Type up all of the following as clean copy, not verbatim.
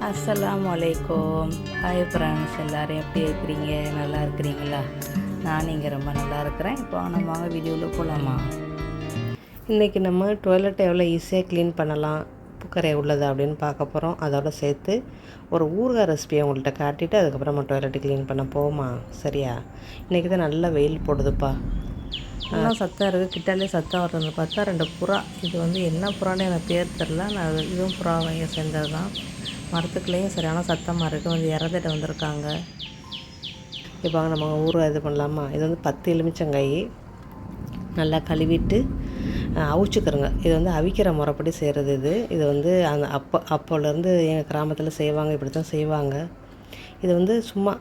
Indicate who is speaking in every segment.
Speaker 1: அஸ்ஸலாமு அலைக்கும். Hi friends, எல்லோரும் எப்படி இருக்கிறீங்க? நல்லா இருக்கிறீங்களா? நான் இங்கே ரொம்ப நல்லா இருக்கிறேன். இப்போ நம்ம வாங்க வீடியோவில் போகலாமா? இன்றைக்கி நம்ம டாய்லெட்டை எவ்வளோ ஈஸியாக க்ளீன் பண்ணலாம், உப்புக்கரை உள்ளது அப்படின்னு பார்க்க போகிறோம். அதோடு சேர்த்து ஒரு ஊறுகாய் ரெசிபியை உங்கள்கிட்ட காட்டிட்டு அதுக்கப்புறம் நம்ம டாய்லெட்டை க்ளீன் பண்ண போவோமா? சரியா? இன்றைக்கி தான் நல்லா வெயில் போடுதுப்பா, நல்லா சத்தாக இருக்குது. கிட்டாலே சத்தாக வர்றது பார்த்தா 2 புறா. இது என்ன புறான்னு எனக்கு பேர் தெரில. நான் இதுவும் புறா வகையை சேர்ந்தது தான். மரத்துக்குள்ளேயும் சரியான சத்தமாக இருக்குது. இறந்துட்டு வந்திருக்காங்க. இப்போ நம்ம ஊறுகாய் இது பண்ணலாமா? இது 10 எலுமிச்சங்காய் நல்லா கழுவிட்டு அவிச்சுக்கிறோங்க. இது அவிக்கிற முறைப்படி செய்கிறது. இது அந்த அப்போலேருந்து எங்கள் கிராமத்தில் செய்வாங்க, இப்படி தான் செய்வாங்க. இது சும்மா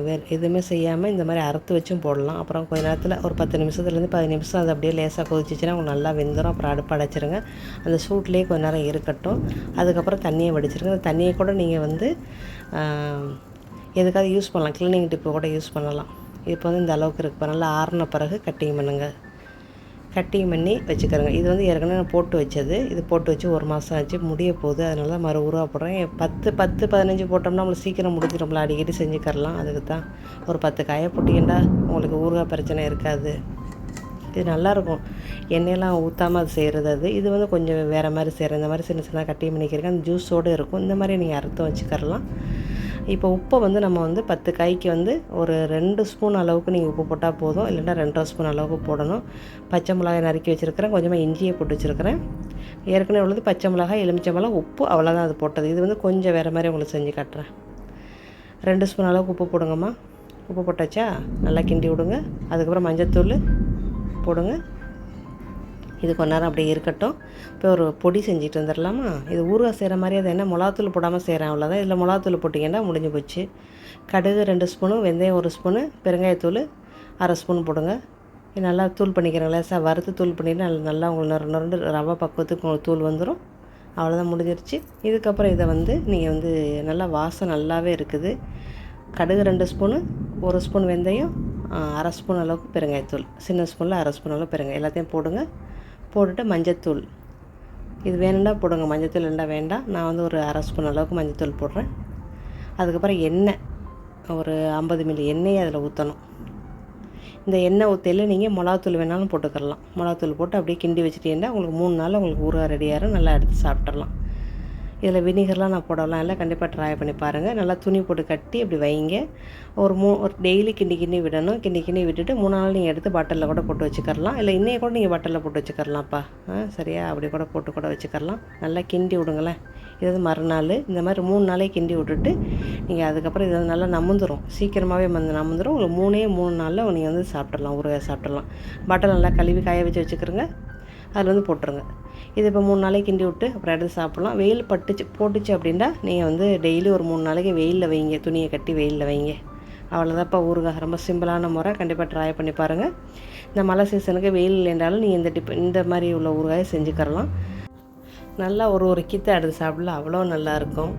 Speaker 1: வேறு எதுவுமே செய்யாமல் இந்த மாதிரி அறுத்து வச்சும் போடலாம். அப்புறம் கொஞ்ச நேரத்தில் ஒரு 10 நிமிஷத்துலேருந்து 15 நிமிஷம் அது அப்படியே லேசாக கொதிச்சிச்சின்னா உங்களுக்கு நல்லா வெந்துடும். அப்புறம் அடுப்பு அடைச்சிருங்க. அந்த சூட்லேயே கொஞ்ச நேரம் இருக்கட்டும். அதுக்கப்புறம் தண்ணியை வடிச்சிருங்க. அந்த தண்ணியை கூட நீங்கள் எதுக்காவது யூஸ் பண்ணலாம். க்ளீனிங் டிப்பு கூட யூஸ் பண்ணலாம். இப்போ இந்த அளவுக்கு இருக்குது. நல்லா ஆறின பிறகு கட்டிங் பண்ணுங்கள். கட்டிங் பண்ணி வச்சுக்கிறேங்க. இது ஏற்கனவே நான் போட்டு வச்சது. இது போட்டு வச்சு 1 மாதம் ஆச்சு, முடிய போகுது. அதனால தான் மறு ஊறுகாய் போடுறேன். 10-15 போட்டோம்னா நம்மளுக்கு சீக்கிரம் முடிஞ்சிடும்ல, அடிக்கடி செஞ்சுக்கரலாம். அதுக்கு தான் ஒரு 10 காயை போட்டிங்கன்னா உங்களுக்கு ஊறுகாய் பிரச்சனை இருக்காது. இது நல்லாயிருக்கும். எண்ணெயெல்லாம் ஊற்றாமல் அது செய்கிறது. இது கொஞ்சம் வேறு மாதிரி செய்கிறேன். இந்த மாதிரி சின்ன சின்ன கட்டிங் பண்ணிக்கிறேன். அந்த ஜூஸோடு இருக்கும். இந்த மாதிரி நீங்கள் அறுத்து வச்சுக்கரலாம். இப்போ உப்பை நம்ம 10 காய்க்கு ஒரு 2 ஸ்பூன் அளவுக்கு நீங்கள் உப்பு போட்டால் போதும். இல்லைன்னா 2.5 ஸ்பூன் அளவுக்கு போடணும். பச்சை மிளகாய் நறுக்கி வச்சுருக்கிறேன். கொஞ்சமாக இஞ்சியை போட்டு வச்சுருக்கிறேன். ஏற்கனவே உள்ளது பச்சை மிளகாய், எலுமிச்சம்பழம், உப்பு, அவ்வளோதான் அது போட்டது. இது கொஞ்சம் வேறு மாதிரி உங்களுக்கு செஞ்சு காட்டுறேன். 2 ஸ்பூன் அளவுக்கு உப்பு போடுங்கம்மா. உப்பு போட்டாச்சா? நல்லா கிண்டி விடுங்க. அதுக்கப்புறம் மஞ்சத்தூள் போடுங்க. இது கொஞ்ச நேரம் அப்படியே இருக்கட்டும். இப்போ ஒரு பொடி செஞ்சுட்டு வந்துடலாமா? இது ஊறுகாய் செய்கிற மாதிரி அது மிளகாத்தூள் போடாமல் செய்கிறேன், அவ்வளோதான். இதில் மிளகாத்தூள் போட்டிங்கன்னா முடிஞ்சு போச்சு. கடுகு 2 ஸ்பூனு, வெந்தயம் 1 ஸ்பூனு, பெருங்காயத்தூள் 1/2 ஸ்பூன் போடுங்க. இது நல்லா தூள் பண்ணிக்கிறேன். லேசாக வறுத்து தூள் பண்ணிவிட்டு நல்லா உங்களுக்கு நொரண்டு ரவை பக்குவத்துக்கு உங்களுக்கு தூள் வந்துடும். அவ்வளோதான், முடிஞ்சிருச்சு. இதுக்கப்புறம் இதை நீங்கள் நல்லா வாசம் நல்லாவே இருக்குது. கடுகு 2 ஸ்பூனு, 1 ஸ்பூன் வெந்தயம், 1/2 ஸ்பூன் அளவுக்கு பெருங்காயத்தூள், சின்ன ஸ்பூனில் 1/2 ஸ்பூன் அளவு பெருங்காயம் எல்லாத்தையும் போடுங்க. போட்டுட்டு மஞ்சத்தூள் இது வேணும்னா போடுங்க. மஞ்சத்தூள் இல்லைன்னா வேண்டாம். நான் ஒரு 1/2 ஸ்பூன் அளவுக்கு மஞ்சத்தூள் போடுறேன். அதுக்கப்புறம் எண்ணெய் ஒரு 50 மில்லி எண்ணெயை அதில் ஊற்றணும். இந்த எண்ணெய் ஊற்றையில் நீங்கள் மிளகாத்தூள் வேணாலும் போட்டுக்கலாம். மிளகாத்தூள் போட்டு அப்படியே கிண்டி வச்சுட்டீங்கன்னா உங்களுக்கு 3 நாள் உங்களுக்கு ஊறுகாய் ரெடியாகிடும். நல்லா எடுத்து சாப்பிட்றலாம். இதில் வினிகர்லாம் நான் போடலாம் இல்லை. கண்டிப்பாக ட்ரை பண்ணி பாருங்கள். நல்லா துணி போட்டு கட்டி அப்படி வைங்க. ஒரு டெய்லி கிண்டி விடணும். கிண்டி விட்டுட்டு 3 நாள் நீங்கள் எடுத்து பாட்டிலில் கூட போட்டு வச்சுக்கரலாம். இல்லை இன்னையே கூட நீங்கள் பாட்டிலில் போட்டு வச்சுக்கரலாம்ப்பா. சரியா? அப்படி கூட வச்சுக்கரலாம். நல்லா கிண்டி விடுங்களேன். இது மறுநாள் இந்த மாதிரி 3 நாளே கிண்டி விட்டுட்டு நீங்கள் அதுக்கப்புறம் இது நல்லா நமுந்துடும். சீக்கிரமாகவே நமுந்துடும். உங்களுக்கு 3 நாளில் நீங்கள் சாப்பிட்றலாம். ஊறுகாய் சாப்பிட்றலாம். பாட்டில் நல்லா கழுவி காய வச்சு வச்சுக்கிறோங்க. அதில் போட்டுருங்க. இது இப்போ 3 நாளைக்கு கிண்டி விட்டு அப்புறம் எடுத்து சாப்பிட்லாம். வெயில் போட்டுச்சு அப்படின்னா நீங்கள் டெய்லி ஒரு 3 நாளைக்கு வெயிலில் வைங்க. துணியை கட்டி வெயிலில் வைங்க. அவ்வளோதான்ப்பா ஊறுகாய். ரொம்ப சிம்பிளான முறை. கண்டிப்பாக ட்ரை பண்ணி பாருங்கள். இந்த மழை சீசனுக்கு வெயில் இல்லைன்றாலும் நீங்கள் இந்த மாதிரி உள்ள ஊறுகாயை செஞ்சுக்கரலாம். நல்லா ஒரு கீத்தை எடுத்து சாப்பிடலாம். அவ்வளோ நல்லாயிருக்கும்.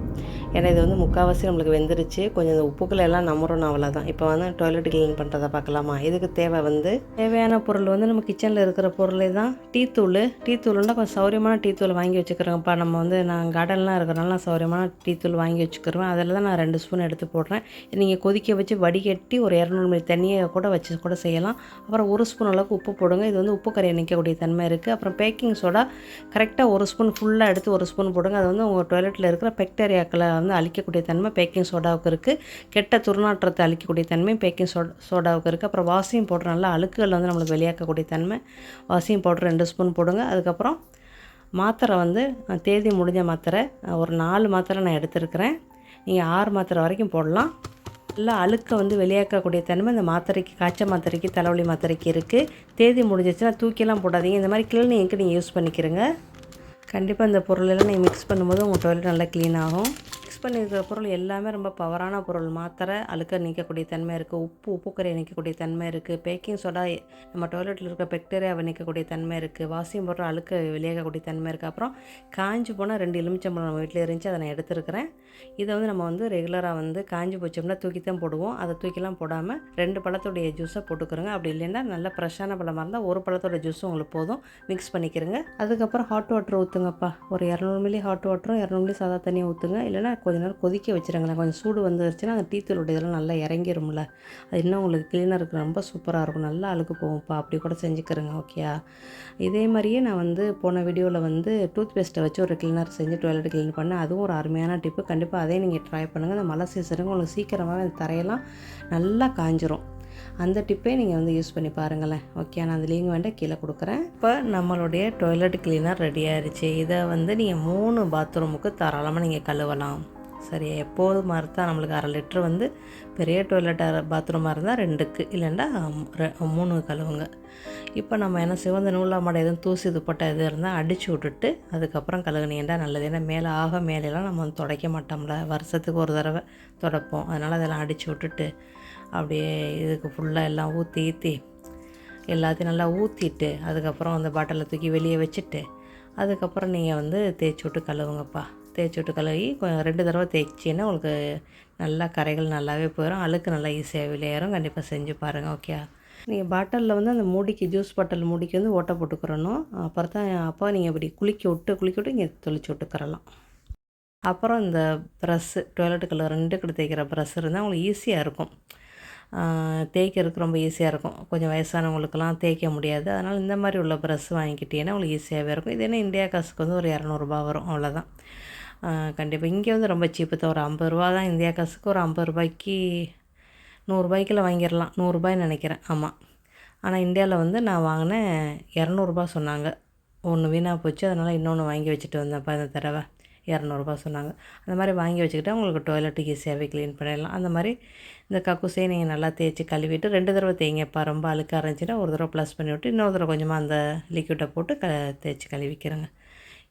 Speaker 1: ஏன்னா இது முக்கால்வாசி நம்மளுக்கு வெந்துருச்சு. கொஞ்சம் இந்த உப்புக்களை எல்லாம் நமுறணும், அவ்வளோதான். இப்போ டாய்லெட் க்ளீன் பண்ணுறதை பார்க்கலாமா? இதுக்கு தேவையான பொருள் நம்ம கிச்சனில் இருக்கிற பொருளே தான். டீத்தூள்னா கொஞ்சம் சௌரியமான டீத்தூள் வாங்கி வச்சுக்கிறோங்கப்பா. நம்ம நான் கார்டன்லாம் இருக்கிறனால நான் சௌரியமான டீத்தூள் வாங்கி வச்சுக்கிருவேன். அதில் தான் நான் 2 ஸ்பூன் எடுத்து போடுறேன். நீங்கள் கொதிக்க வச்சு வடிகட்டி ஒரு 200 மில்லி தண்ணியை கூட செய்யலாம். அப்புறம் 1 ஸ்பூன் அளவுக்கு உப்பு போடுங்க. இது உப்பு கரையை நிற்கக்கூடிய தன்மை இருக்குது. அப்புறம் பேக்கிங் சோடா கரெக்டாக 1 ஸ்பூன் ஃபுல்லாக எடுத்து 1 ஸ்பூன் போடுங்க. அது உங்கள் டாய்லெட்டில் இருக்கிற பாக்டீரியாக்களை அழிக்கக்கூடிய தன்மை பேக்கிங் சோடாவுக்கு இருக்குது. கெட்ட துர்நாற்றத்தை அழிக்கக்கூடிய தன்மை பேக்கிங் சோடாவுக்கு இருக்குது. அப்புறம் வாசியம் பவுடர், நல்லா அழுக்குகள் நம்மளுக்கு வெளியாக்கக்கூடிய தன்மை. வாசியம் பவுடர் 2 ஸ்பூன் போடுங்க. அதுக்கப்புறம் மாத்திரை தேதி முடிஞ்ச மாத்திரை ஒரு 4 மாத்திரை நான் எடுத்துருக்கிறேன். நீங்கள் 6 மாத்திரை வரைக்கும் போடலாம். நல்லா அழுக்கை வெளியாக்கக்கூடிய தன்மை இந்த மாத்திரைக்கு, காய்ச்சல் மாத்திரைக்கு, தலைவலி மாத்திரைக்கு இருக்குது. தேதி முடிஞ்சிச்சுன்னா தூக்கிலாம் போடாதீங்க. இந்த மாதிரி கிளீனிங்க்கு நீங்கள் யூஸ் பண்ணிக்கிறங்க. கண்டிப்பாக இந்த பொருளெல்லாம் நீங்கள் மிக்ஸ் பண்ணும்போது உங்கள் டாய்லெட் நல்லா க்ளீன் ஆகும். மிக்ஸ் பண்ணியிருக்கிற பொருள் எல்லாமே ரொம்ப பவரான பொருள். மாத்திரை அழுக்க நீக்கக்கூடிய தன்மை இருக்குது. உப்புக்கரையை நீக்கக்கூடிய தன்மை இருக்குது. பேக்கிங் சோடா நம்ம டாய்லெட்டில் இருக்க பாக்டீரியாவை நீக்கக்கூடிய தன்மை இருக்குது. வாசியம் போடுற அழுக்க வெளியாகக்கூடிய தன்மை இருக்குது. அப்புறம் காஞ்சி போனால் 2 எலுமிச்சம்பழம் நம்ம வீட்டில் இருந்துச்சு, அதை நான் எடுத்துருக்கிறேன். இதை நம்ம ரெகுலராக காஞ்சி போச்சோம்னா தூக்கி தான் போடுவோம். அதை தூக்கிலாம் போடாமல் 2 பழத்துடைய ஜூஸை போட்டுக்கிறோங்க. அப்படி இல்லைன்னா நல்ல ஃப்ரெஷ்ஷான பழமாக இருந்தால் 1 பழத்தோட ஜூஸும் உங்களுக்கு போதும். மிக்ஸ் பண்ணிக்கிறங்க. அதுக்கப்புறம் ஹாட் வாட்டர் ஊற்றுங்கப்பா. ஒரு 200 மில்லி ஹாட் வாட்டரும் 200 மில்லி சாதா தண்ணியும் ஊற்றுங்க. இல்லைனா கொஞ்ச நேரம் கொதிக்க வச்சுருங்களேன். கொஞ்சம் சூடு வந்துருச்சுன்னா அந்த டீ தூளுடைய இதெல்லாம் நல்லா இறங்கிரும்ல. அது இன்னும் உங்களுக்கு க்ளீனருக்கு ரொம்ப சூப்பராக இருக்கும். நல்லா அழுக்கு போகும்ப்பா. அப்படி கூட செஞ்சுக்கிறேங்க. ஓகேயா? இதே மாதிரியே நான் வந்து போன வீடியோவில் வந்து டூத் பேஸ்ட்டை வச்சு ஒரு க்ளீனர் செஞ்சு டாய்லெட் க்ளீன் பண்ணேன். அதுவும் ஒரு அருமையான டிப்பு. கண்டிப்பாக அதையும் நீங்கள் ட்ரை பண்ணுங்கள். இந்த மழை சீசனுக்கு உங்களுக்கு சீக்கிரமாகவே அந்த தரையெல்லாம் நல்லா காஞ்சிரும். அந்த டிப்பே நீங்கள் வந்து யூஸ் பண்ணி பாருங்களேன். ஓகே, நான் அந்த லிங்க் வேண்டாம் கீழே கொடுக்குறேன். இப்போ நம்மளுடைய டாய்லெட் க்ளீனர் ரெடி ஆயிடுச்சு. இதை வந்து நீங்கள் 3 பாத்ரூமுக்கு தாராளமாக நீங்கள் கழுவலாம். சரி, எப்போது மாதிரி தான் நம்மளுக்கு 1/2 லிட்டர் வந்து பெரிய டாய்லெட் பாத்ரூமாக இருந்தால் 2க்கு இல்லைன்னா 3 கழுவுங்க. இப்போ நம்ம என்ன செய்வோம், அந்த நூலாமாடை எதுவும் தூசி துப்பட்டை எது இருந்தால் அடித்து விட்டுட்டு அதுக்கப்புறம் கழுகுனீங்கன்னா நல்லது. ஏன்னா மேலெல்லாம் நம்ம வந்து துடைக்க மாட்டோம்ல, வருஷத்துக்கு ஒரு தடவை துடைப்போம். அதனால் அதெல்லாம் அடித்து விட்டுட்டு அப்படியே இதுக்கு ஃபுல்லாக எல்லாம் ஊற்றி எல்லாத்தையும் நல்லா ஊற்றிட்டு அதுக்கப்புறம் அந்த பாட்டிலில் தூக்கி வெளியே வச்சுட்டு அதுக்கப்புறம் நீங்கள் வந்து தேய்ச்சி விட்டு கழுவுங்கப்பா. தேய்ச்சி விட்டு கழுவி 2 தடவை தேய்ச்சின்னா உங்களுக்கு நல்லா கரைகள் நல்லாவே போயிடும். அழுக்கு நல்லா ஈஸியாக வெளியேறும். கண்டிப்பாக செஞ்சு பாருங்கள். ஓகே, நீங்கள் பாட்டிலில் வந்து அந்த மூடிக்கு ஜூஸ் பாட்டில் மூடிக்கு வந்து ஓட்டை போட்டுக்கிறணும். அப்புறம் தான் அப்போ நீங்கள் இப்படி குளிக்க விட்டு இங்கே தொளிச்சு விட்டுக்கிறலாம். அப்புறம் இந்த ப்ரஷ்ஷு டாய்லெட் கழுவ 2 தேய்க்கிற ப்ரஷ் இருந்தால் உங்களுக்கு ஈஸியாக இருக்கும். தேய்க்கிறதுக்கு ரொம்ப ஈஸியாக இருக்கும். கொஞ்சம் வயசானவங்களுக்கெல்லாம் தேய்க்க முடியாது. அதனால் இந்த மாதிரி உள்ள ப்ரஷ் வாங்கிக்கிட்டீங்கன்னா உங்களுக்கு ஈஸியாகவே இருக்கும். இது என்ன இந்தியா காசுக்கு வந்து ஒரு 200 வரும், அவ்வளோதான். கண்டிப்பாக இங்கே வந்து ரொம்ப சீப்பு தான். ஒரு 50 ரூபா தான் இந்தியா காசுக்கு. ஒரு 50 ரூபாய்க்கு 100 ரூபாய்க்குள்ள வாங்கிடலாம். 100 ரூபாய்ன்னு நினைக்கிறேன். ஆமாம். ஆனால் இந்தியாவில் வந்து நான் வாங்கினேன் 200 சொன்னாங்க. ஒன்று வீணாக போச்சு. அதனால் இன்னொன்று வாங்கி வச்சுட்டு வந்தேன்ப்பா இந்த தடவை. 200 சொன்னாங்க. அந்த மாதிரி வாங்கி வச்சுக்கிட்டால் உங்களுக்கு டாய்லெட்டுக்கு ஈஸியாகவே க்ளீன் பண்ணிடலாம். அந்த மாதிரி இந்த கக்கூசையை நீங்கள் நல்லா தேய்ச்சி கழுவிட்டு 2 தடவை தேய்ங்கப்பா. ரொம்ப அழுக்காக இருந்துச்சுன்னா ஒரு தடவை ப்ளஸ் பண்ணி விட்டு இன்னொரு தடவை கொஞ்சமாக அந்த லிக்விட்டை போட்டு தேய்ச்சி கழுவிக்கிறேங்க.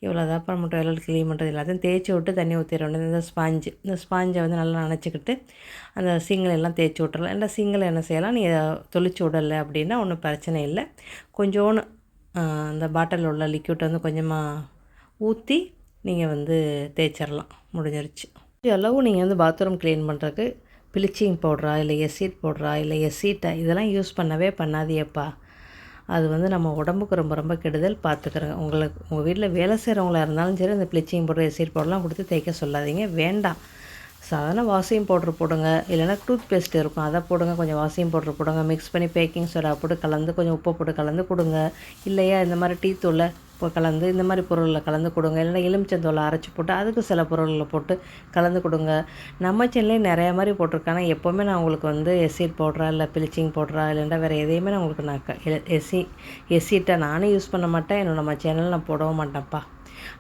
Speaker 1: இவ்வளோதான். அப்புறம் நம்ம டாய்லெட் க்ளீன் பண்ணுறது எல்லாத்தையும் தேய்ச்சி விட்டு தண்ணி ஊற்றிடணும். இந்த ஸ்பாஞ்சை வந்து நல்லா நனைச்சிக்கிட்டு அந்த சிங்கிலெல்லாம் தேய்ச்சி விட்டுறலாம். இல்லை சிங்கில் என்ன செய்யலாம், நீங்கள் தொளிச்சு விடலை அப்படின்னா ஒன்றும் பிரச்சனை இல்லை. கொஞ்சோன்னு அந்த பாட்டிலில் உள்ள லிக்விட் வந்து கொஞ்சமாக ஊற்றி நீங்கள் வந்து தேய்ச்சிடலாம். முடிஞ்சிருச்சு. அளவு நீங்கள் வந்து பாத்ரூம் க்ளீன் பண்ணுறதுக்கு ப்ளீச்சிங் பவுடரா இல்லை எசிட் பவுடரா இல்லை எசிட்டா இதெல்லாம் யூஸ் பண்ணாதேப்பா. அது வந்து நம்ம உடம்புக்கு ரொம்ப ரொம்ப கெடுதல். பார்த்துக்கிறேங்க. உங்கள் வீட்டில் வேலை செய்கிறவங்களா இருந்தாலும் சரி இந்த ப்ளீச்சிங் பவுடர் எசிட் பவுடர்லாம் கொடுத்து தேய்க்க சொல்லாதீங்க. வேண்டாம். சாதாரண வாஷிங் பவுட்ரு போடுங்க. இல்லைனா டூத் பேஸ்ட் இருக்கும், அதை போடுங்க. கொஞ்சம் வாஷிங் பவுட்ரு போடுங்க. மிக்ஸ் பண்ணி பேக்கிங் சோடா போட்டு கலந்து கொஞ்சம் உப்பு போட்டு கலந்து கொடுங்க. இல்லையா இந்த மாதிரி டீ தூளை கலந்து இந்த மாதிரி பொருளில் கலந்து கொடுங்க. இல்லைனா எலுமிச்சந்தூளை அரைச்சி போட்டு அதுக்கு சில பொருளில் போட்டு கலந்து கொடுங்க. நம்ம சேனல்லே நிறையா மாதிரி போட்டிருக்காங்க. எப்போவுமே நான் உங்களுக்கு வந்து எசிட் பவுட்ரா இல்லை ப்ளீச்சிங் பவுட்ரா இல்லைன்னா வேறு எதையுமே நான் உங்களுக்கு எசிட்டை நானே யூஸ் பண்ண மாட்டேன். நம்ம சேனலில் நான் போடவும் மாட்டேன்ப்பா.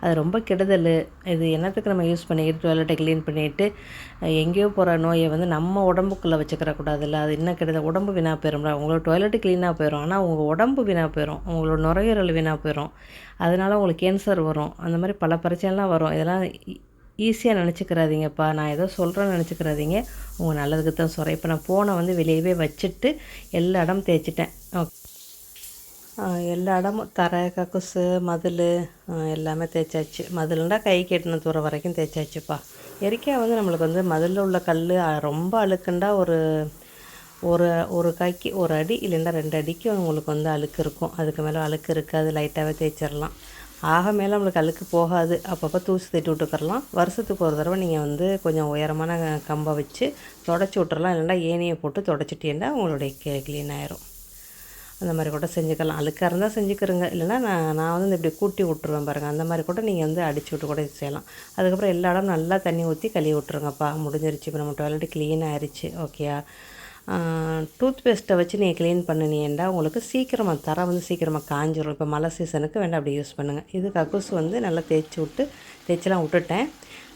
Speaker 1: அது ரொம்ப கெடுதல். இது என்னத்துக்கு நம்ம யூஸ் பண்ணிக்கிட்டு டாய்லெட்டை க்ளீன் பண்ணிவிட்டு எங்கேயோ போகிற நோயை வந்து நம்ம உடம்புக்குள்ளே வச்சுக்கிற கூடாதுல்ல. அது என்ன கெடுதல், உடம்பு வீணாக போயிடும்ல. உங்களோட டாய்லெட்டு க்ளீனாக போயிடும், ஆனால் உங்கள் உடம்பு வீணாக போயிடும். உங்களோட நுரையீரல் வீணாக போயிடும். அதனால் உங்களுக்கு கேன்சர் வரும். அந்த மாதிரி பல பிரச்சனைலாம் வரும். இதெல்லாம் ஈஸியாக நினச்சிக்கிறாதீங்கப்பா. நான் ஏதோ சொல்கிறேன்னு நினச்சிக்கிறாதீங்க. உங்கள் நல்லதுக்கு தான் சொல்கிறேன். இப்போ நான் ஃபோனை வந்து வெளியவே வச்சுட்டு எல்லா இடம் தேய்ச்சிட்டேன். எல்லா இடமும் தரை, கக்குசு, மதில் எல்லாமே தேய்ச்சாச்சு. மதில்னா கை கெட்டின தூரம் வரைக்கும் தேய்ச்சாச்சுப்பா. இயற்கையாக வந்து நம்மளுக்கு வந்து மதிலில் உள்ள கல் ரொம்ப அழுக்குண்டா ஒரு கைக்கு 1 அடி இல்லைன்னா 2 அடிக்கு உங்களுக்கு வந்து அழுக்கு இருக்கும். அதுக்கு மேலே அழுக்கு இருக்காது. லைட்டாகவே தேய்ச்சிடலாம். மேலே நம்மளுக்கு அழுக்கு போகாது. அப்பப்போ தூசி தட்டி விட்டுக்கரலாம். வருஷத்துக்கு ஒரு தடவை நீங்கள் வந்து கொஞ்சம் உயரமான கம்பை வச்சு தொடச்சி விட்டுறலாம். இல்லைன்னா ஏனியை போட்டு தொடச்சிட்டீங்கன்னா உங்களுடைய க்ளீன் ஆயிரும். அந்த மாதிரி கூட செஞ்சுக்கலாம். அழுக்காக இருந்தால் செஞ்சுக்கிறங்க. இல்லைனா நான் வந்து இப்படி கூட்டி விட்ருவேன் பாருங்கள். அந்த மாதிரி கூட நீங்கள் வந்து அடித்து விட்டு கூட செய்யலாம். அதுக்கப்புறம் எல்லா இடம் நல்லா தண்ணி ஊற்றி கழுவி விட்ருங்கப்பா. முடிஞ்சிருச்சு. இப்போ நம்ம டாய்லெட்டு க்ளீன் ஆயிடுச்சு. ஓகேயா? டூத் பேஸ்ட்டை வச்சு நீங்கள் க்ளீன் பண்ணினீங்கன்னா உங்களுக்கு சீக்கிரமாக தரை வந்து சீக்கிரமாக காஞ்சிரும். இப்போ மழை சீசனுக்கு வேண்டாம் அப்படி யூஸ் பண்ணுங்கள். இது கக்கூஸ் வந்து நல்லா தேய்ச்சிலாம் விட்டுட்டேன்.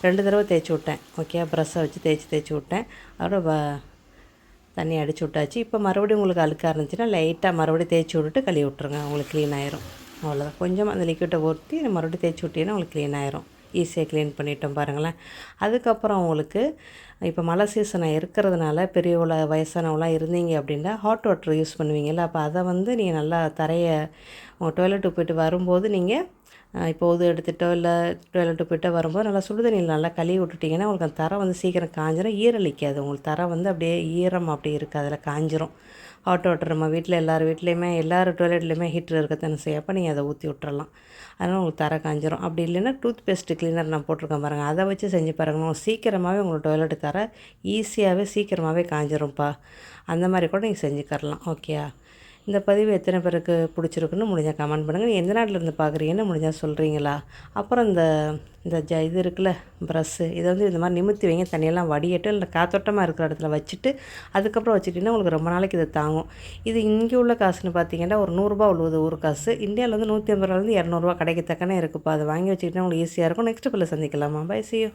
Speaker 1: 2 தடவை தேய்ச்சி விட்டேன். ஓகே, ப்ரஷ்ஷை வச்சு தேய்ச்சி விட்டேன். அப்புறம் தண்ணி அடிச்சு விட்டாச்சு. இப்போ மறுபடியும் உங்களுக்கு அழுக்காக இருந்துச்சுன்னா லைட்டாக மறுபடியும் தேய்ச்சி விட்டுட்டு கழுவி விட்ருங்க. உங்களுக்கு க்ளீன் ஆயிரும். அவ்வளோதான். கொஞ்சம் அந்த லிக்விட்டை ஊற்றி மறுபடியும் தேய்ச்சி விட்டீங்கன்னா உங்களுக்கு க்ளீன் ஆயிரும். ஈஸியாக க்ளீன் பண்ணிட்டோம் பாருங்களேன். அதுக்கப்புறம் உங்களுக்கு இப்போ மழை சீசனாக இருக்கிறதுனால பெரியவள வயசானவங்களாம் இருந்தீங்க அப்படின்னா ஹாட் வாட்டர் யூஸ் பண்ணுவீங்கள்ல. அப்போ அதை வந்து நீங்கள் நல்லா தரையை உங்கள் டாய்லெட்டுக்கு போய்ட்டு வரும்போது நீங்கள் இப்போ எடுத்துகிட்டோ இல்லை டாய்லெட்டு போய்ட்டோ வரும்போது நல்லா சுடுதண்ணியில் நல்லா கழுவி விட்டுட்டிங்கன்னா உங்களுக்கு அந்த தரை வந்து சீக்கிரம் காஞ்சிரும். ஈரலிக்காது. உங்களுக்கு தரை வந்து அப்படியே ஈரம் அப்படி இருக்குது, அதில் காஞ்சிரும். ஹாட் வாட்டர் நம்ம வீட்டில் எல்லார் வீட்லேயுமே எல்லார் டாய்லெட்லேயுமே ஹீட்டர் இருக்கத்தானே செய்யும். அப்போ நீங்கள் அதை ஊற்றி விட்டுறலாம். அதனால் உங்களுக்கு தரை காஞ்சிரும். அப்படி இல்லைன்னா டூத் பேஸ்ட்டு கிளீனர் நான் போட்டிருக்கேன் பாருங்கள், அதை வச்சு செஞ்சு பாருங்கள். சீக்கிரமாகவே உங்களுக்கு டாய்லெட்டு தரை ஈஸியாகவே சீக்கிரமாகவே காஞ்சிரும்ப்பா. அந்த மாதிரி கூட நீங்கள் செஞ்சுக்கரலாம். ஓகேயா? இந்த பதிவு எத்தனை பேருக்கு பிடிச்சிருக்குன்னு முடிஞ்சால் கமெண்ட் பண்ணுங்கள். எந்த நாட்டிலேருந்து பார்க்குறீங்கன்னு முடிஞ்சால் சொல்கிறீங்களா? அப்புறம் இந்த இந்த இது இருக்குல்ல ப்ரஷ்ஷு, இதை வந்து இந்த மாதிரி நிமித்தி வைங்க. தண்ணியெல்லாம் வடியட்டு இல்லை காத்தோட்டமாக இருக்கிற இடத்துல வச்சுட்டு அதுக்கப்புறம் வச்சுட்டிங்கன்னா உங்களுக்கு ரொம்ப நாளைக்கு இது தாங்கும். இது இங்கே உள்ள காசுன்னு பார்த்தீங்கன்னா ஒரு 100 உழுவுது ஒரு காசு. இந்தியாவில் வந்து 150 ரூபாலேருந்து 200 கிடைக்கத்தக்கனே இருக்குப்பா. அதை வாங்கி வச்சுக்கிட்டா உங்களுக்கு ஈஸியாக இருக்கும். நெக்ஸ்ட் பிள்ளை சந்திக்கலாமா? By, see you.